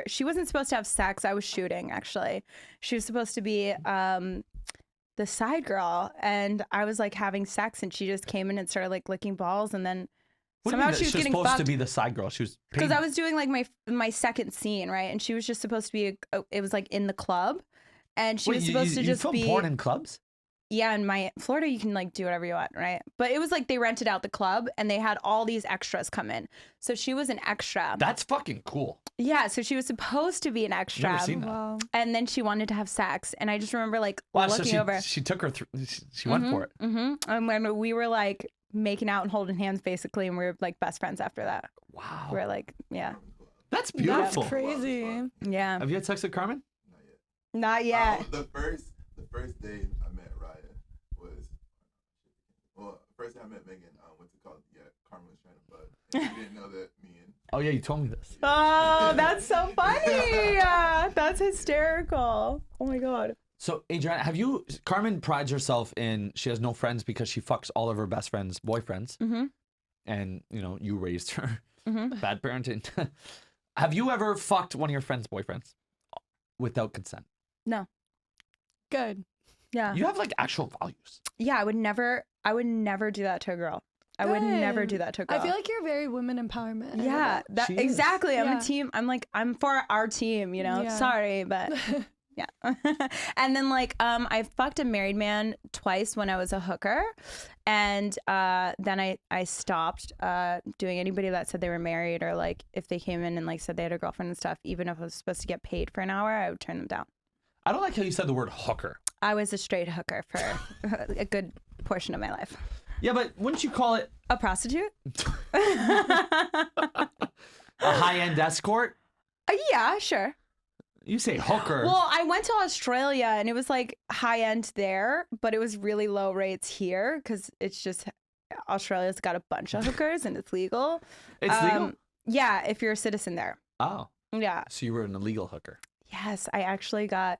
she wasn't supposed to have sex. I was shooting. Actually, she was supposed to be the side girl, and I was like having sex, and she just came in and started like licking balls, and then What do you somehow mean that she was getting supposed to fucked be the side girl. She was because I was doing like my second scene, right, and she was just supposed to be. It was like in the club, and she was supposed to just film be. porn in clubs? Yeah, in Florida, you can like do whatever you want, right? But it was like they rented out the club and they had all these extras come in. So she was an extra. That's fucking cool. Yeah, so she was supposed to be an extra. Never seen that. Wow. And then she wanted to have sex. And I just remember like Wow, so looking over. she took her through. She went for it. And when we were like making out and holding hands basically, and we were like best friends after that. Wow. We were like, yeah. That's That's beautiful. crazy. Yeah. Have you had sex with Carmen? Not yet. The first day I met Ryan was, first day I met Megan, what's it called? Yeah, Carmen was trying to bud. And she didn't know that me and Oh yeah, you told me this. Oh, that's so funny. That's hysterical. Oh my God. So Adriana, Carmen prides herself in she has no friends because she fucks all of her best friends' boyfriends. And you know, you raised her. Bad parenting. Have you ever fucked one of your friends' boyfriends without consent? No. Good. Yeah. You have like actual values. Yeah, I would never do that to a girl. I would never do that to a girl. I feel like you're very women empowerment. yeah, She is. exactly. I'm Yeah. a team. I'm for our team, you know. Yeah. Sorry, but yeah. And then like I fucked a married man twice when I was a hooker, and then I stopped doing anybody that said they were married, or like if they came in and like said they had a girlfriend and stuff, even if I was supposed to get paid for an hour, I would turn them down. I don't like how you said the word hooker. I was a straight hooker for a good portion of my life. Yeah, but wouldn't you call it A prostitute? a high-end escort? Yeah, sure. You say hooker. Well, I went to Australia and it was like high end there, but it was really low rates here because it's just Australia's got a bunch of hookers and it's legal. It's legal? Yeah, if you're a citizen there. Oh, Yeah. so you were an illegal hooker. Yes, I actually got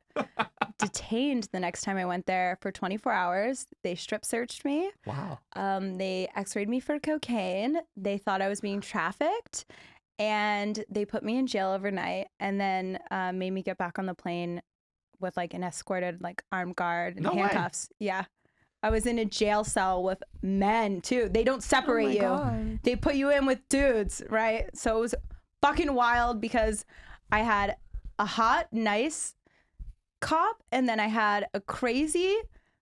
detained the next time I went there for 24 hours. They strip searched me. Wow. They x-rayed me for cocaine. They thought I was being trafficked. And they put me in jail overnight and then made me get back on the plane with like an escorted like armed guard and No way. handcuffs. Yeah. I was in a jail cell with men too. They don't separate you. God. They put you in with dudes, right? So it was fucking wild because I had a hot, nice cop and then I had a crazy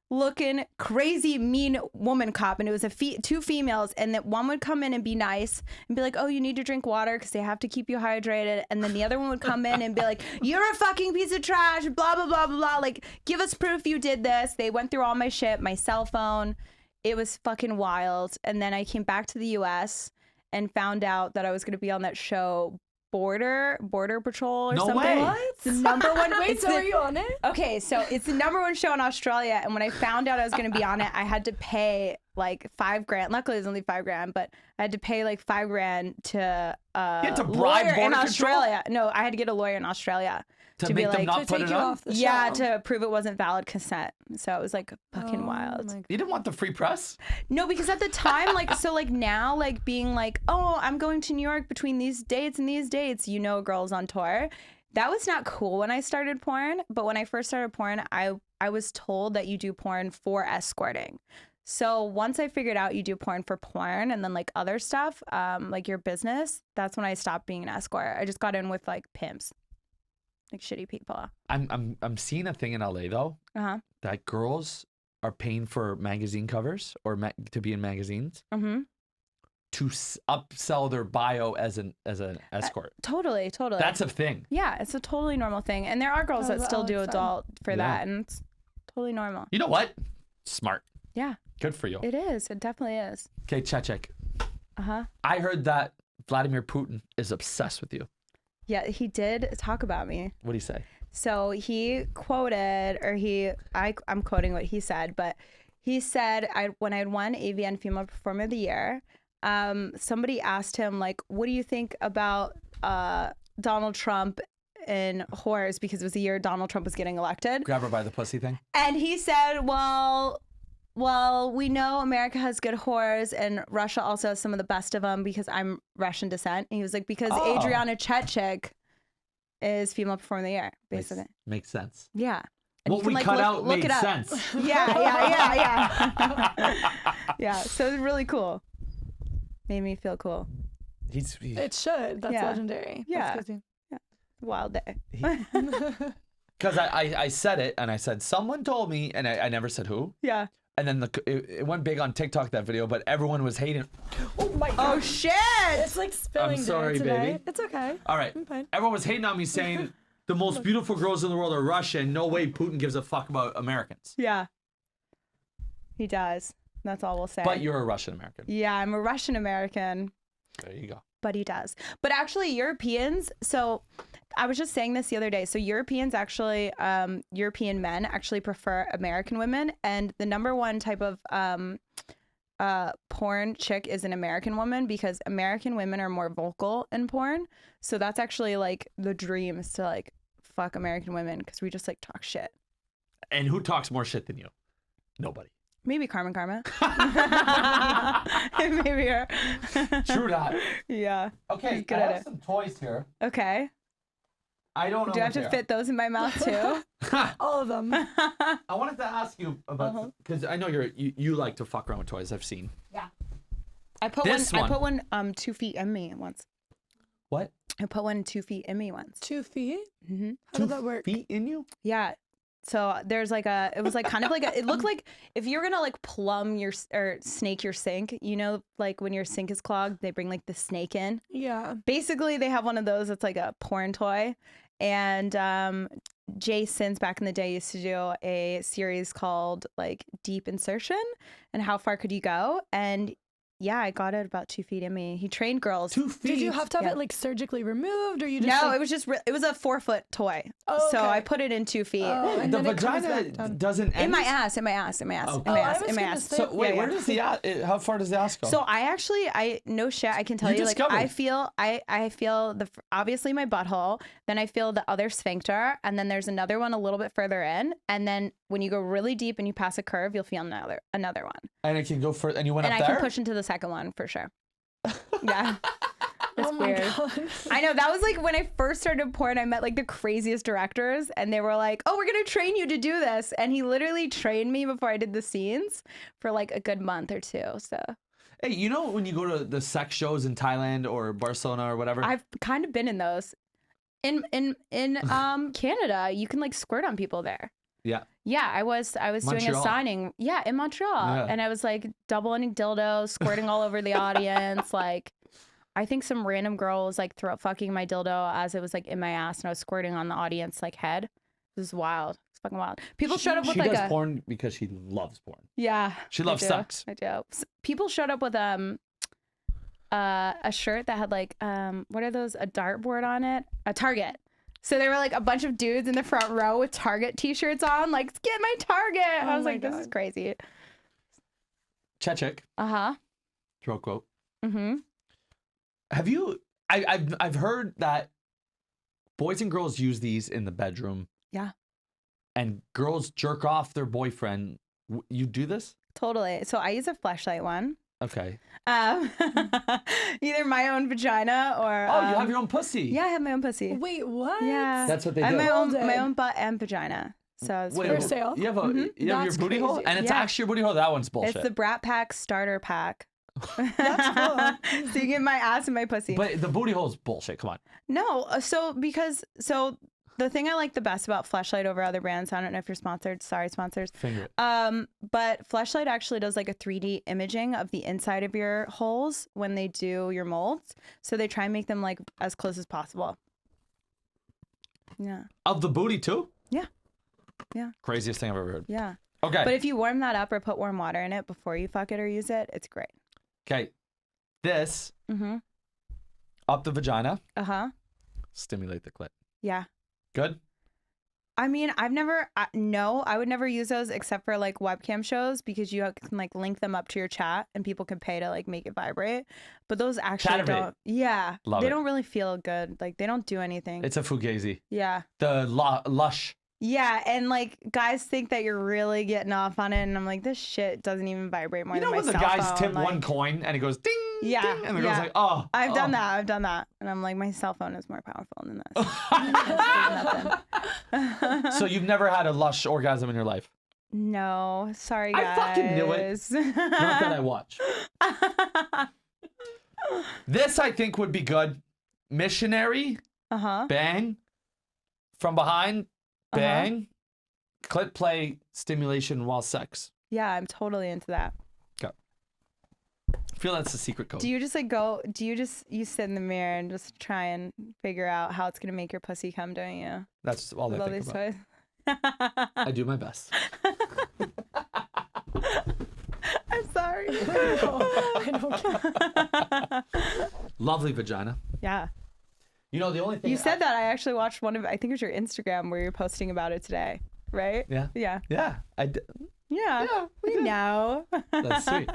looking crazy mean woman cop, and it was two females, and that one would come in and be nice and be like, oh, you need to drink water because they have to keep you hydrated, and then the other one would come in and be like, you're a fucking piece of trash, blah blah blah blah blah, like give us proof you did this. They went through all my shit, my cell phone. It was fucking wild. And then I came back to the US and found out that I was going to be on that show Border Patrol or No something. way. What? It's the number one. Wait, so are you on it? Okay, so it's the number one show in Australia, and when I found out I was going to be on it, I had to pay like $5,000. Luckily, it was only $5,000, but I had to pay like $5,000 to You had to bribe lawyer in Border Control? Australia. No, I had to get a lawyer in Australia To be make them like, not To put take it you on? off the show. yeah, to prove it wasn't valid consent. So it was like fucking Oh wild. my God. You didn't want the free press? No, because at the time, like, so like now, like being like, oh, I'm going to New York between these dates and these dates, you know, girls on tour. That was not cool when I started porn. But when I first started porn, I was told that you do porn for escorting. So once I figured out you do porn for porn and then like other stuff, like your business, that's when I stopped being an escort. I just got in with like pimps, like shitty people. I'm seeing a thing in LA though Uh-huh. that girls are paying for magazine covers or to be in magazines Mm-hmm. to upsell their bio as an escort. Totally. That's a thing. Yeah, it's a totally normal thing. And there are girls Oh, that still that do looks fun. adult for Yeah. that, and it's totally normal. You know what? Smart. Yeah, Good for you. it is. It definitely is. Okay, Chechik. Uh-huh. I heard that Vladimir Putin is obsessed with you. Yeah, he did talk about me. What do you say? So he quoted, or I'm quoting what he said, but he said, when I had won AVN Female Performer of the Year, somebody asked him, like, what do you think about Donald Trump in whores, because it was the year Donald Trump was getting elected. Grab her by the pussy thing? And he said, well, we know America has good whores and Russia also has some of the best of them because I'm Russian descent. And he was like, because Oh. Adriana Chechik is Female Performer of the Year, basically. Makes sense. Yeah. And What you can, we like, cut look out made it up. sense. Yeah. Yeah, so it was really cool. Made me feel cool. It should. That's Yeah. legendary. Yeah. That's crazy. Wild day. Because I said it and I said, someone told me, and I never said who. Yeah. And then it went big on TikTok, that video, but everyone was hating. Oh my god. Oh, shit. It's like spilling I'm sorry, today. baby. It's okay. All right. I'm fine. Everyone was hating on me saying the most beautiful girls in the world are Russian. No way Putin gives a fuck about Americans. Yeah. He does. That's all we'll say. But you're a Russian American. Yeah, I'm a Russian American. There you go. But he does. But actually, Europeans, so I was just saying this the other day. So Europeans actually, European men actually prefer American women. And the number one type of porn chick is an American woman, because American women are more vocal in porn. So that's actually like the dream, is to like fuck American women, because we just like talk shit. And who talks more shit than you? Nobody. Maybe Carmen Karma. Maybe her. True that. Yeah. Okay, Good I at have it. some toys here. Okay. I don't know. Do I have to fit those in my mouth too? All of them. I wanted to ask you about, because I know you like to fuck around with toys. I've seen. I put This one. I put one 2 feet in me once. What? I put one 2 feet in me once. 2 feet? Mm-hmm. How did that work? Feet in you? Yeah. So there's like it was like kind of like it looked like if you're gonna like plumb your or snake your sink, you know, like when your sink is clogged, they bring like the snake in. Yeah. Basically, they have one of those. It's like a porn toy. And Jay Sins back in the day used to do a series called like Deep Insertion and How Far Could You Go? And yeah, I got it about 2 feet in me. He trained girls. 2 feet. Did you have to have Yeah. it like surgically removed, or you just? No, like, it was just it was a 4-foot toy. Oh, So okay. I put it in 2 feet. Oh, and The then it comes vagina back down. doesn't end. In my ass, in my ass, in my ass, Oh. in my Oh, I ass, was in my gonna ass. say- So wait, Yeah, where yeah. does the how far does the ass go? So I no shit, I can tell You you, like discovered. I feel obviously my butthole, then I feel the other sphincter, and then there's another one a little bit further in, and then when you go really deep and you pass a curve, you'll feel another one, and it can go further. And you went and up I there. can push into the second one for sure. Yeah. It's Oh my weird. god. I know, that was like when I first started porn, I met like the craziest directors, and they were like, oh, we're gonna train you to do this, and he literally trained me before I did the scenes for like a good month or two. So Hey, you know when you go to the sex shows in Thailand or Barcelona or whatever? I've kind of been in those. In Canada, you can like squirt on people there. Yeah. Yeah, I was doing a Montreal. signing. Yeah, in Montreal. Yeah. And I was like double-ending dildos, squirting all over the audience. Like, I think some random girl was like throat fucking my dildo as it was like in my ass, and I was squirting on the audience like head. It was wild. It's fucking wild. People showed up with She like does porn because she loves porn. Yeah. She loves I do. sex. I do. People showed up with a shirt that had like what are those? A dartboard on it? A Target. So they were like a bunch of dudes in the front row with Target t-shirts on, like, get my Target. I was like, this is crazy. Chechik. Uh-huh. Throat quote. Mm-hmm. Have you? I've heard that boys and girls use these in the bedroom. Yeah. And girls jerk off their boyfriend. You do this? Totally. So I use a fleshlight one. Okay. Either my own vagina or Oh, you have your own pussy. Yeah, I have my own pussy. Wait, what? Yeah. That's what they I do. have my own butt and vagina. So it's Wait, For sale. You have, you have your That's booty hole? crazy. And it's Yeah. actually your booty hole? That one's bullshit. It's the Brat Pack starter pack. That's cool. So you get my ass and my pussy. But the booty hole is bullshit. Come on. No, so the thing I like the best about Fleshlight over other brands, I don't know if you're sponsored. Sorry, sponsors. Finger it. But Fleshlight actually does like a 3D imaging of the inside of your holes when they do your molds. So they try and make them like as close as possible. Yeah. Of the booty too? Yeah. Yeah. Craziest thing I've ever heard. Yeah. Okay. But if you warm that up or put warm water in it before you fuck it or use it, it's great. Okay. This, Mm-hmm. up the vagina, Uh-huh. stimulate the clit. Yeah. Good? I mean, I would never use those except for like webcam shows because you can like link them up to your chat and people can pay to like make it vibrate. But those actually Chatterbait. don't. Yeah. Love they it. don't really feel good. Like they don't do anything. It's a fugazi. Yeah. The lush. Yeah. And like guys think that you're really getting off on it. And I'm like, this shit doesn't even vibrate more You know than my when the cell guys phone. tip like, one coin and it goes ding, Yeah, ding, and the girl's yeah. like, oh. I've done oh. that. I've done that. And I'm like, my cell phone is more powerful than this. So you've never had a lush orgasm in your life? No. Sorry, guys. I fucking knew it. Not that I watch. This I think would be good. Missionary, Uh-huh. bang. From behind, bang. Clit play, stimulation while sex. Yeah, I'm totally into that. I feel that's the secret code. Do you just like you sit in the mirror and just try and figure out how it's gonna make your pussy come, don't you? That's all With I all think these about. toys. I do my best. I'm sorry. I don't care. Lovely vagina. Yeah. You know, the only thing... You said that. I actually watched one of, I think it was your Instagram where you're posting about it today, right? Yeah. Yeah. Yeah, I did. Yeah. Yeah, We know. That's sweet.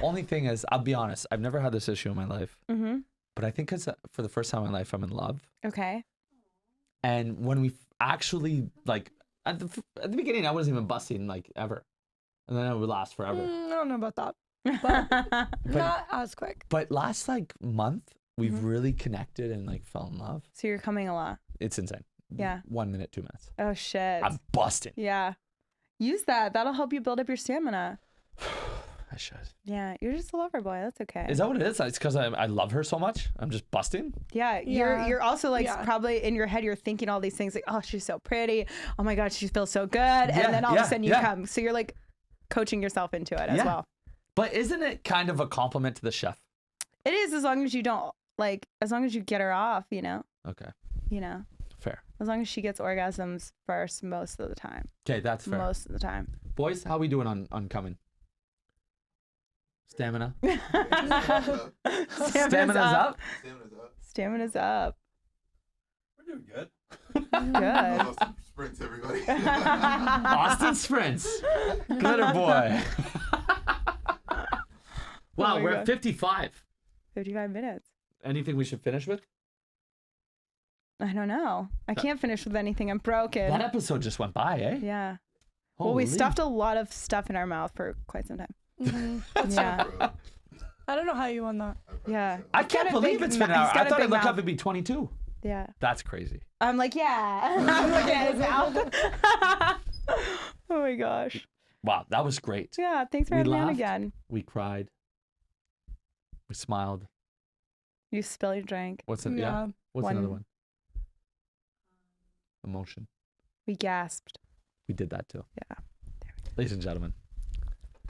Only thing is, I'll be honest, I've never had this issue in my life. Mm-hmm. But I think because for the first time in my life, I'm in love. Okay. And when we actually, like, at the beginning, I wasn't even busting, like, ever. And then it would last forever. I don't know about that. But not as quick. But last, like, month, we've really connected and, like, fell in love. So you're coming a lot. It's insane. Yeah. 1 minute, 2 minutes. Oh shit. I'm busting. Yeah. Use that. That'll help you build up your stamina. I should. Yeah. You're just a lover boy. That's okay. Is that what it is? It's because I love her so much. I'm just busting. Yeah, Yeah. you're also like Yeah. probably in your head you're thinking all these things like, oh, she's so pretty, oh my god, she feels so good, Yeah, and then all of yeah, a sudden you yeah. come, so you're like coaching yourself into it as Yeah. well. But isn't it kind of a compliment to the chef? It is, as long as you don't like, as long as you get her off, Okay, fair. as long as she gets orgasms first most of the time, Okay, that's fair. most of the time. Boys, how we doing on coming? Stamina? Stamina's Stamina's up? Stamina's up. Stamina's up. We're doing good. Good. Lost some sprints, everybody. Austin Sprints. Glitter boy. Wow, my we're God. at 55. 55 minutes. Anything we should finish with? I don't know. I can't finish with anything. I'm broken. That episode just went by, eh? Yeah. Well, we Holy. stuffed a lot of stuff in our mouth for quite some time. Yeah. Bro, I don't know how you won that. Yeah. I He's got can't a believe big it's been mou- an hour. he's got I a thought big I'd look mouth. up it'd be 22. Yeah. That's crazy. I'm like, yeah. I'm looking at his mouth. Oh my gosh. Wow, that was great. Yeah. Thanks for We having me on laughed. again. We cried. We smiled. You spill your drink. What's it? Yeah. What's One- another one? Emotion. We gasped. We did that too. Yeah. Ladies and gentlemen,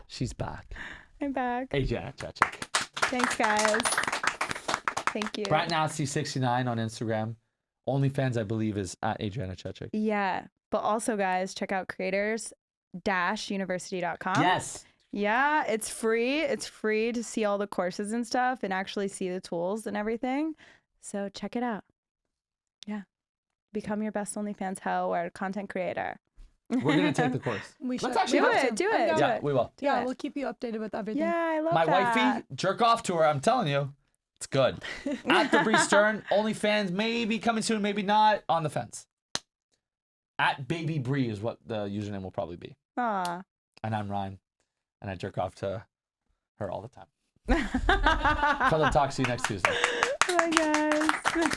she's back. I'm back. Adriana Chechik. Thanks, guys. Thank you. Brat Nasty 69 on Instagram. OnlyFans, I believe, is at Adriana Chechik. Yeah. But also, guys, check out creators-university.com. Yes. Yeah, it's free. It's free to see all the courses and stuff and actually see the tools and everything. So check it out. Yeah. Become your best OnlyFans hoe or content creator. We're going to take the course. We should. Let's actually Do have it. to. Do I'm it. down. Do Yeah, it. we will. Do Yeah, it. we'll keep you updated with everything. Yeah, I love My that. wifey, jerk off tour, I'm telling you. It's good. At the Bree Stern, OnlyFans, maybe coming soon, maybe not, on the fence. At Baby Bree is what the username will probably be. Aw. And I'm Ryan, and I jerk off to her all the time. Fellow talk, see you next Tuesday. Bye, guys.